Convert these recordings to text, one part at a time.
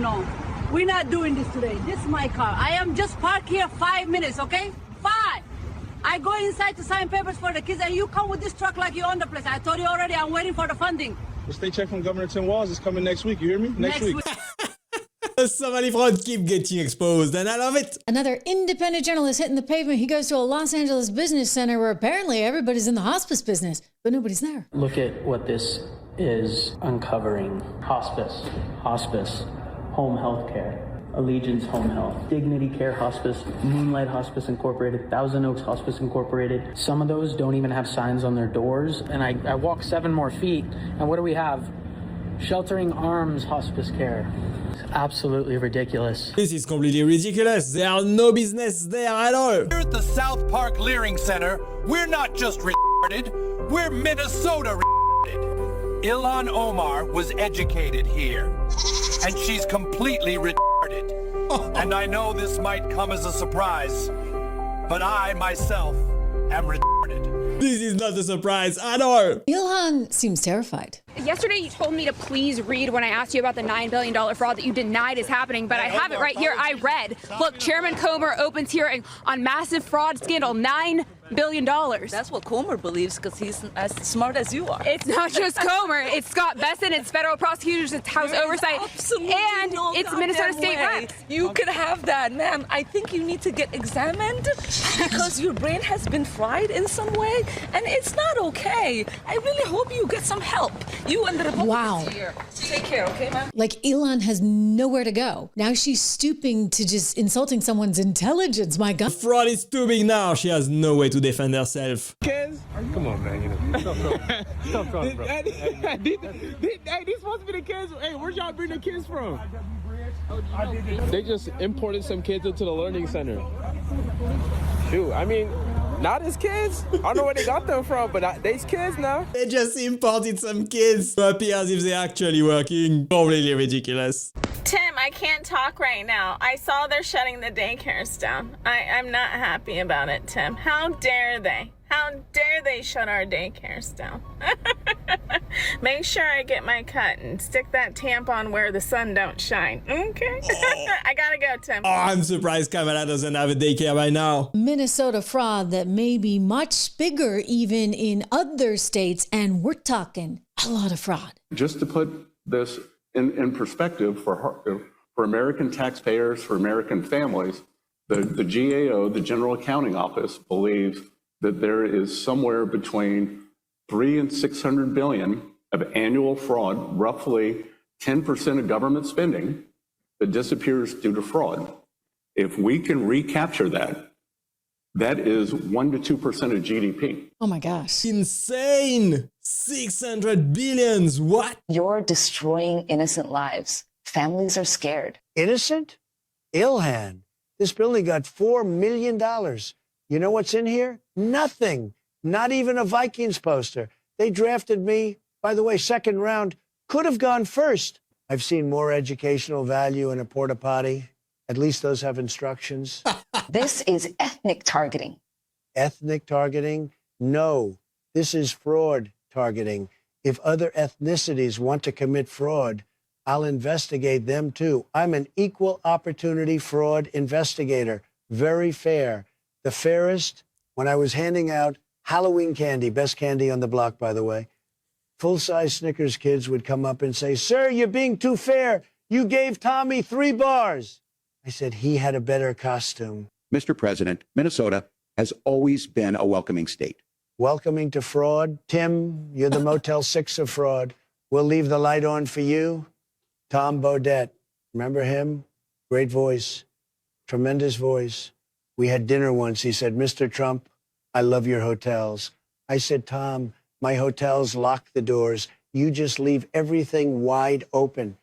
no. We're not doing this today. This is my car. I am just parked here 5 minutes, okay? 5. I go inside to sign papers for the kids, and you come with this truck like you own the place. I told you already, I'm waiting for the funding. The state check from Governor Tim Walz is coming next week. You hear me? Next week. Somali fraud keep getting exposed, and I love it. Another independent journalist hitting the pavement. He goes to a Los Angeles business center where apparently everybody's in the hospice business, but nobody's there. Look at what this is uncovering. Hospice, home health care, Allegiance Home Health, Dignity Care Hospice, Moonlight Hospice Incorporated, Thousand Oaks Hospice Incorporated. Some of those don't even have signs on their doors. And I walk 7 more feet, and what do we have? Sheltering Arms Hospice Care. It's absolutely ridiculous. This is completely ridiculous. There are no business there at all. Here at the South Park Leering Center, we're not just retarded, we're Minnesota retarded. Ilhan Omar was educated here, and she's completely retarded. And I know this might come as a surprise, but I myself am retarded. This is not a surprise at all. Ilhan seems terrified. Yesterday, you told me to please read when I asked you about the $9 billion fraud that you denied is happening, but I have it right here. I read. Look, Chairman Comer opens hearing on massive fraud scandal, $9 billion. That's what Comer believes because he's as smart as you are. It's not just Comer. It's Scott Besson. It's federal prosecutors. It's House Oversight. And no it's Minnesota State Reps. You could have that, ma'am. I think you need to get examined because your brain has been fried in some way, and it's not okay. I really hope you get some help. You and the Republicans Wow. here. Take care, okay, ma'am? Like Ilhan has nowhere to go. Now she's stooping to just insulting someone's intelligence. My God. Fraud is too big now. She has no way to defend herself. Kids? Come on, man. You know. Stop, bro. Hey, these supposed to be the kids. Hey, where'd y'all bring the kids from? They just imported some kids into the learning center. Shoot, I mean, not his kids. I don't know where they got them from, but they's kids now. They just imported some kids to appear as if they're actually working. Completely ridiculous. Tim, I can't talk right now. I saw they're shutting the daycares down. I'm not happy about it, Tim. How dare they? How dare they shut our daycares down? Make sure I get my cut and stick that tampon where the sun don't shine. Okay? I gotta go, Tim. Oh, I'm surprised Kamala doesn't have a daycare by now. Minnesota fraud that may be much bigger even in other states, and we're talking a lot of fraud. Just to put this in perspective for American taxpayers, for American families, the GAO, the General Accounting Office, believes that there is somewhere between 300 and 600 billion of annual fraud, roughly 10% of government spending that disappears due to fraud. If we can recapture that, that is 1 to 2% of GDP. Oh my gosh. Insane! 600 billions, what? You're destroying innocent lives. Families are scared. Innocent? Ilhan. This building got $4 million. You know what's in here? Nothing. Not even a Vikings poster. They drafted me, by the way, second round. Could have gone first. I've seen more educational value in a porta potty. At least those have instructions. This is ethnic targeting. Ethnic targeting? No. This is fraud targeting. If other ethnicities want to commit fraud, I'll investigate them too. I'm an equal opportunity fraud investigator. Very fair. The fairest, when I was handing out Halloween candy, best candy on the block, by the way, full-size Snickers kids would come up and say, "Sir, you're being too fair. You gave Tommy 3 bars. I said, he had a better costume. Mr. President, Minnesota has always been a welcoming state. Welcoming to fraud. Tim, you're the Motel 6 of fraud. We'll leave the light on for you. Tom Bodett. Remember him? Great voice. Tremendous voice. We had dinner once. He said, "Mr. Trump, I love your hotels." I said, "Tom, my hotels lock the doors. You just leave everything wide open."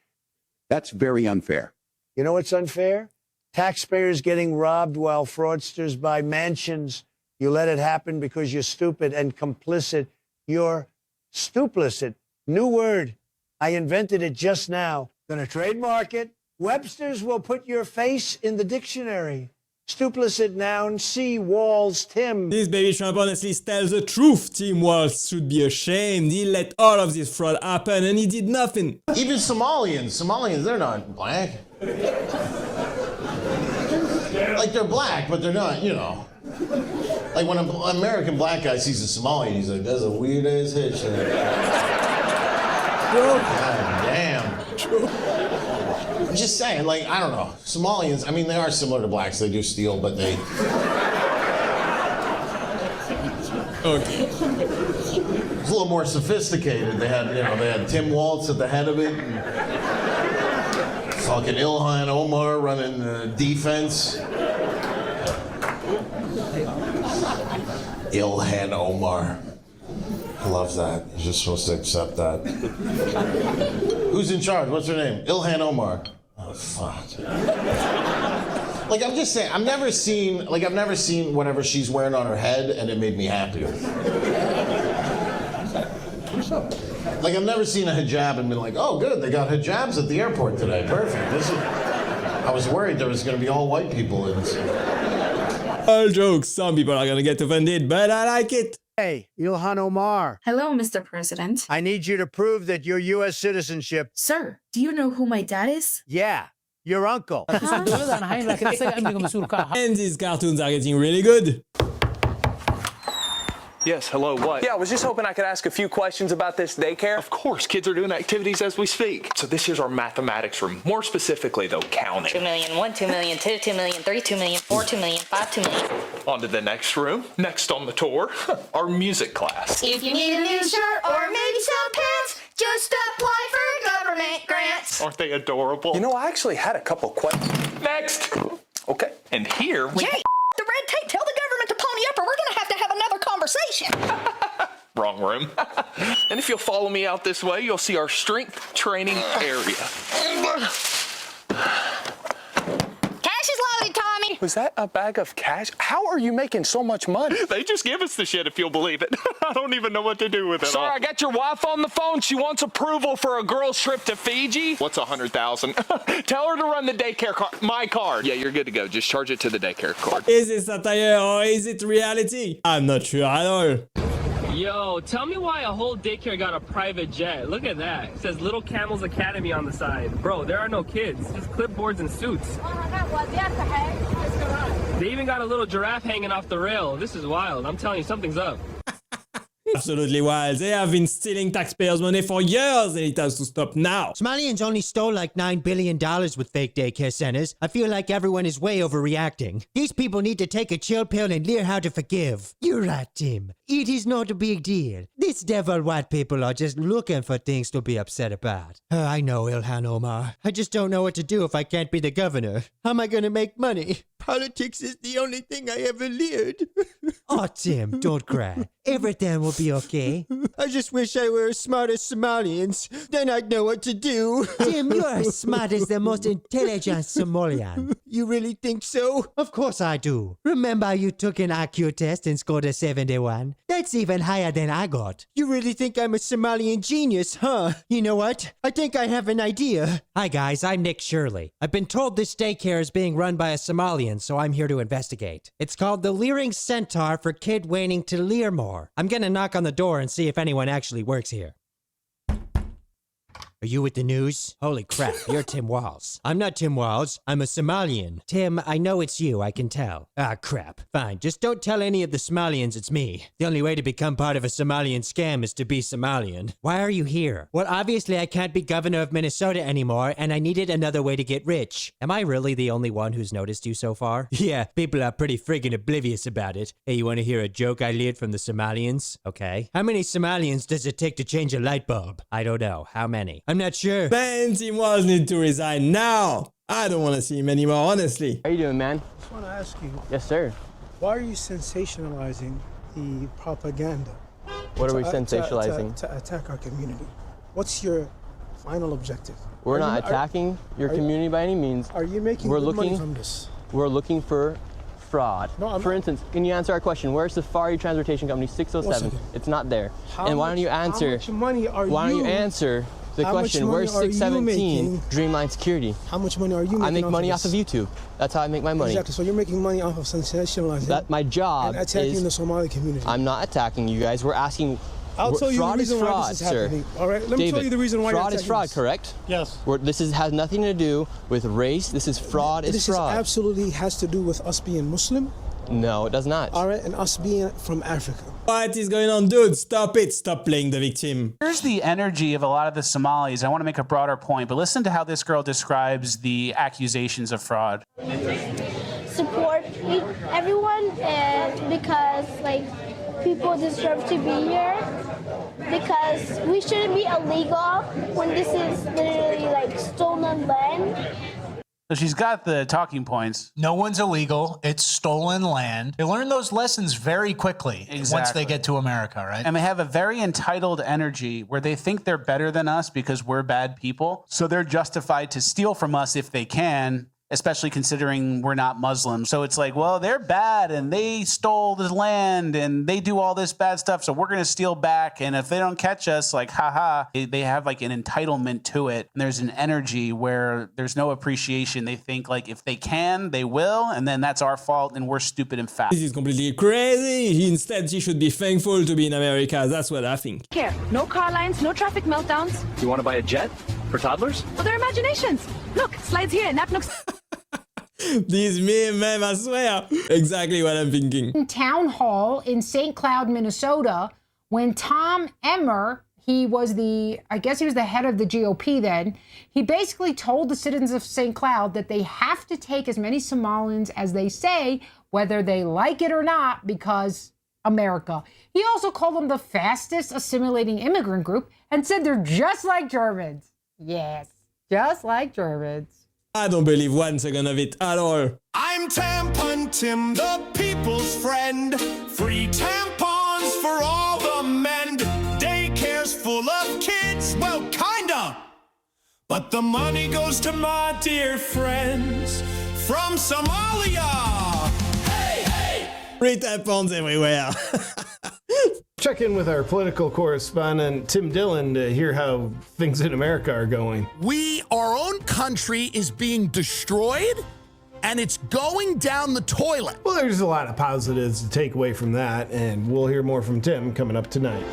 That's very unfair. You know what's unfair? Taxpayers getting robbed while fraudsters buy mansions. You let it happen because you're stupid and complicit. You're stuplicit. New word. I invented it just now. Gonna trademark it. Webster's will put your face in the dictionary. Duplicit noun, C. Walls, Tim. This baby Trump honestly tells the truth. Tim Walz should be ashamed. He let all of this fraud happen and he did nothing. Even Somalians, they're not black. Like, they're black, but they're not, you know. Like, when an American black guy sees a Somalian, he's like, that's a weird-ass hitch. God damn. I'm just saying, like, I don't know. Somalians, I mean, they are similar to blacks. They do steal, but they... Okay. It's a little more sophisticated. They had Tim Walz at the head of it. And fucking Ilhan Omar running defense. Ilhan Omar. I love that. You're just supposed to accept that. Who's in charge? What's her name? Ilhan Omar. Oh, fuck. Like, I'm just saying, I've never seen whatever she's wearing on her head, and it made me happy. Like, I've never seen a hijab and been like, oh, good, they got hijabs at the airport today. Perfect. I was worried there was going to be all white people in this. All jokes, some people are gonna get offended, but I like it. Hey, Ilhan Omar. Hello, Mr. President. I need you to prove that your U.S. citizenship. Sir, do you know who my dad is? Yeah, your uncle. And these cartoons are getting really good. Yes, hello, what? Yeah, I was just hoping I could ask a few questions about this daycare. Of course, kids are doing activities as we speak. So this is our mathematics room. More specifically, though, counting. 2 million, 1, 2 million, 2, 2 million, 3, 2 million, 4, 2 million, 5, 2 million. On to the next room. Next on the tour, our music class. If you need a new shirt or maybe some pants, just apply for government grants. Aren't they adorable? You know, I actually had a couple questions. Next! Okay, and here we... Jay, the red tape, tell the government to pony up or we're gonna have to have another conversation. Wrong room. And if you'll follow me out this way, you'll see our strength training area. Cash is loaded, Tommy. Was that a bag of cash? How are you making so much money? They just give us the shit, if you'll believe it. I don't even know what to do with it. Sorry, I got your wife on the phone. She wants approval for a girl's trip to Fiji. What's 100,000? Tell her to run the daycare card. My card. Yeah, you're good to go. Just charge it to the daycare card. Is it satire or is it reality? I'm not sure at all. Yo, tell me why a whole daycare got a private jet. Look at that. It says Little Camels Academy on the side. Bro, there are no kids. Just clipboards and suits. They even got a little giraffe hanging off the rail. This is wild. I'm telling you, something's up. Absolutely wild. They have been stealing taxpayers' money for years and it has to stop now. Somalians only stole like $9 billion with fake daycare centers. I feel like everyone is way overreacting. These people need to take a chill pill and learn how to forgive. You're right, Tim. It is not a big deal. These devil white people are just looking for things to be upset about. I know, Ilhan Omar. I just don't know what to do if I can't be the governor. How am I going to make money? Politics is the only thing I ever learned. Oh, Tim, don't cry. Everything will be okay. I just wish I were as smart as Somalians. Then I'd know what to do. Tim, you're as smart as the most intelligent Somalian. You really think so? Of course I do. Remember you took an IQ test and scored a 71? That's even higher than I got. You really think I'm a Somalian genius, huh? You know what? I think I have an idea. Hi guys, I'm Nick Shirley. I've been told this daycare is being run by a Somalian, so I'm here to investigate. It's called the Leering Centaur for Kid Waiting to Leer More. I'm gonna knock on the door and see if anyone actually works here. Are you with the news? Holy crap, you're Tim Walz. I'm not Tim Walz, I'm a Somalian. Tim, I know it's you, I can tell. Ah, crap. Fine, just don't tell any of the Somalians it's me. The only way to become part of a Somalian scam is to be Somalian. Why are you here? Well, obviously I can't be governor of Minnesota anymore, and I needed another way to get rich. Am I really the only one who's noticed you so far? Yeah, people are pretty friggin' oblivious about it. Hey, you wanna hear a joke I learned from the Somalians? Okay. How many Somalians does it take to change a light bulb? I don't know. How many? I'm not sure. Then Tim Walz needs to resign now. I don't want to see him anymore, honestly. How you doing, man? I just want to ask you. Yes, sir. Why are you sensationalizing the propaganda? What are we sensationalizing? To attack our community. What's your final objective? We're not attacking your community by any means. Are you making good money from this? We're looking for fraud. No, for instance, can you answer our question? Where's Safari Transportation Company 607? It's not there. And why don't you answer? How much money are Why don't you answer The question, where's 617 Dreamline Security? How much money are you making? I make money off of YouTube. That's how I make my money. Exactly. So you're making money off of sensationalizing. My job and attacking is the Somali community. I'm not attacking you guys. We're asking. I'll tell you the reason why this is happening. All right, let me tell you the reason why. Fraud is fraud, correct? Yes. This has nothing to do with race. This is fraud. Is fraud. This absolutely has to do with us being Muslim. No, it does not. All right, and us being from Africa. What is going on, dude? Stop it. Stop playing the victim. Here's the energy of a lot of the Somalis. I want to make a broader point, but listen to how this girl describes the accusations of fraud. Support everyone, and because like people deserve to be here, because we shouldn't be illegal when this is literally like stolen land. So she's got the talking points. No one's illegal. It's stolen land. They learn those lessons very quickly once they get to America, right? And they have a very entitled energy where they think they're better than us because we're bad people. So they're justified to steal from us if they can, especially considering we're not Muslims. So it's like, well, they're bad and they stole the land and they do all this bad stuff, so we're going to steal back. And if they don't catch us, like, haha, they have like an entitlement to it. And there's an energy where there's no appreciation. They think like if they can, they will, and then that's our fault and we're stupid and fat. This is completely crazy. Instead, she should be thankful to be in America. That's what I think. Care. No car lines, no traffic meltdowns. You want to buy a jet for toddlers? Well, their imaginations. Look, slides here, Napnooks. This meme, I swear. Exactly what I'm thinking. Town hall in St. Cloud, Minnesota, when Tom Emmer, he was the head of the GOP then, he basically told the citizens of St. Cloud that they have to take as many Somalians as they say, whether they like it or not, because America. He also called them the fastest assimilating immigrant group and said they're just like Germans. Yes, just like Germans. I don't believe one second of it at all. I'm Tampon Tim, the people's friend. Free tampons for all the men. Daycare's full of kids, well, kinda. But the money goes to my dear friends from Somalia. Hey, hey! Free tampons everywhere. Check in with our political correspondent, Tim Dillon, to hear how things in America are going. Our own country is being destroyed, and it's going down the toilet. Well, there's a lot of positives to take away from that, and we'll hear more from Tim coming up tonight.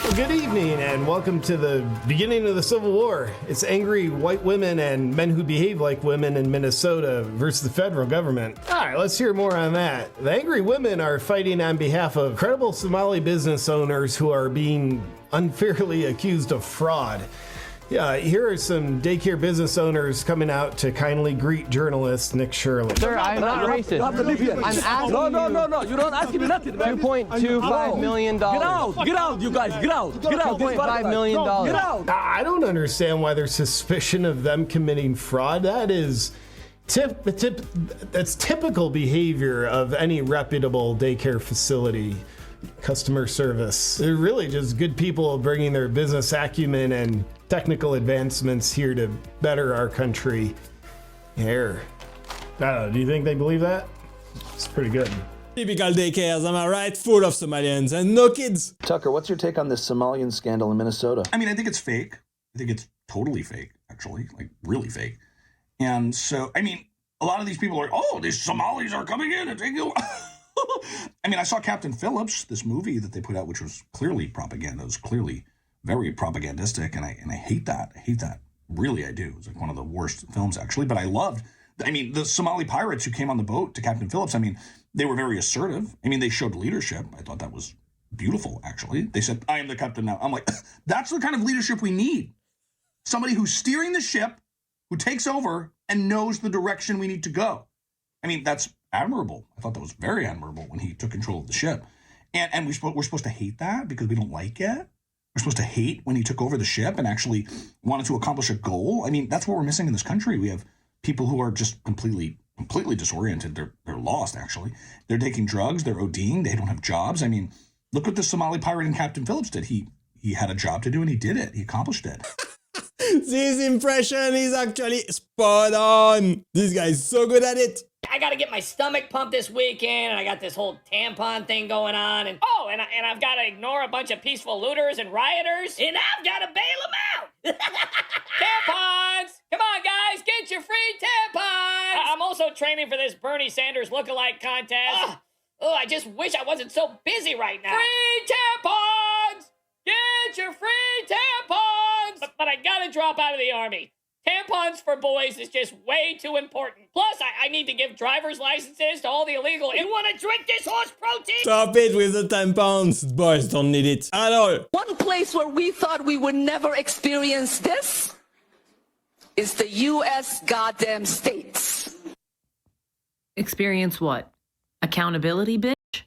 Well, good evening, and welcome to the beginning of the Civil War. It's angry white women and men who behave like women in Minnesota versus the federal government. All right, let's hear more on that. The angry women are fighting on behalf of credible Somali business owners who are being unfairly accused of fraud. Yeah, here are some daycare business owners coming out to kindly greet journalist Nick Shirley. Sir, I'm not racist. I'm asking No, you don't ask me nothing. $2.25 million. Get out, you guys, get out. $2.5 million. Get out. I don't understand why there's suspicion of them committing fraud. That is that's typical behavior of any reputable daycare facility. Customer service. They're really just good people bringing their business acumen and technical advancements here to better our country. Here. I don't know, do you think they believe that? It's pretty good. Typical daycares, am I right? Full of Somalians and no kids. Tucker, what's your take on this Somalian scandal in Minnesota? I mean, I think it's fake. I think it's totally fake, actually, like really fake. And so, I mean, a lot of these people are, oh, these Somalis are coming in and taking over. I mean, I saw Captain Phillips, this movie that they put out, which was clearly propaganda. It was clearly very propagandistic, and I hate that. I hate that. Really, I do. It was like one of the worst films, actually. But I loved, the Somali pirates who came on the boat to Captain Phillips. I mean, they were very assertive. I mean, they showed leadership. I thought that was beautiful, actually. They said, I am the captain now. I'm like, that's the kind of leadership we need. Somebody who's steering the ship, who takes over and knows the direction we need to go. I mean, that's admirable. I thought that was very admirable when he took control of the ship. And we're supposed to hate that because we don't like it. We're supposed to hate when he took over the ship and actually wanted to accomplish a goal. I mean, that's what we're missing in this country. We have people who are just completely disoriented. They're lost, actually. They're taking drugs. They're ODing. They don't have jobs. I mean, look what the Somali pirate and Captain Phillips did. He had a job to do and he did it. He accomplished it. This impression is actually spot on. This guy is so good at it. I gotta get my stomach pumped this weekend, and I got this whole tampon thing going on, and I've gotta ignore a bunch of peaceful looters and rioters, and I've gotta bail them out. Tampons! Come on, guys, get your free tampons! I'm also training for this Bernie Sanders lookalike contest. I just wish I wasn't so busy right now. Free tampons! Get your free tampons! But I gotta drop out of the Army. Tampons for boys is just way too important. Plus, I need to give driver's licenses to all the illegal. You want to drink this horse protein? Stop it with the tampons. Boys don't need it at all. One place where we thought we would never experience this is the U.S. goddamn states. Experience what? Accountability, bitch?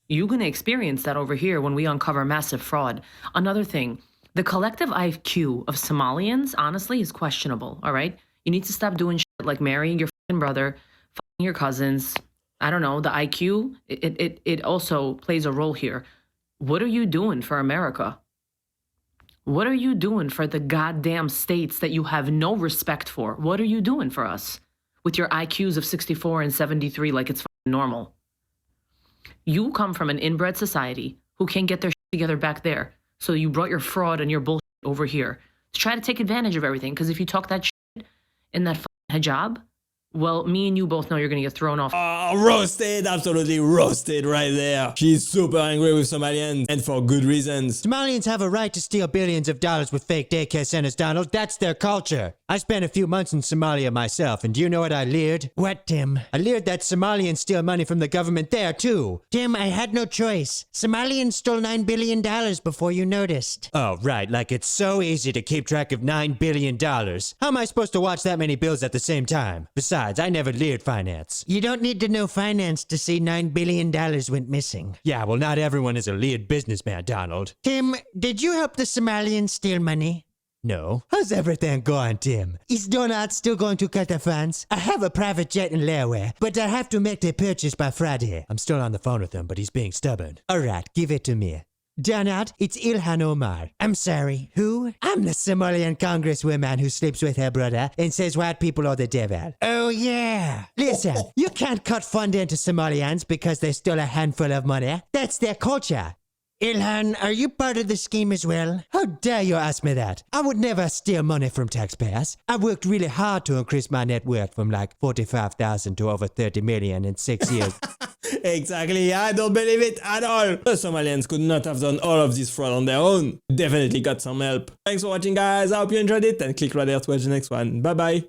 You're gonna experience that over here when we uncover massive fraud. Another thing, the collective IQ of Somalians, honestly, is questionable, all right? You need to stop doing shit like marrying your fucking brother, fucking your cousins. I don't know, the IQ, it also plays a role here. What are you doing for America? What are you doing for the goddamn states that you have no respect for? What are you doing for us? With your IQs of 64 and 73 like it's fucking normal. You come from an inbred society who can't get their shit together back there. So you brought your fraud and your bullshit over here to try to take advantage of everything. Because if you talk that shit in that hijab, well, me and you both know you're going to get thrown off. Roasted, absolutely roasted right there. She's super angry with Somalians, and for good reasons. Somalians have a right to steal billions of dollars with fake daycare centers, Donald. That's their culture. I spent a few months in Somalia myself, and do you know what I leered? What, Tim? I leered that Somalians steal money from the government there, too. Tim, I had no choice. Somalians stole $9 billion before you noticed. Oh, right, like it's so easy to keep track of $9 billion. How am I supposed to watch that many bills at the same time? Besides, I never leered finance. You don't need to know finance to see $9 billion went missing. Yeah, well, not everyone is a leered businessman, Donald. Tim, did you help the Somalians steal money? No. How's everything going, Tim? Is Donald still going to cut the funds? I have a private jet in layaway, but I have to make the purchase by Friday. I'm still on the phone with him, but he's being stubborn. Alright, give it to me. Donald, it's Ilhan Omar. I'm sorry, who? I'm the Somalian congresswoman who sleeps with her brother and says white people are the devil. Oh yeah. Listen, you can't cut funding to Somalians because they stole a handful of money. That's their culture. Ilhan, are you part of the scheme as well? How dare you ask me that? I would never steal money from taxpayers. I worked really hard to increase my net worth from like 45,000 to over 30 million in 6 years. Exactly, I don't believe it at all. The Somalians could not have done all of this fraud on their own. Definitely got some help. Thanks for watching, guys. I hope you enjoyed it, and click right there to watch the next one. Bye bye.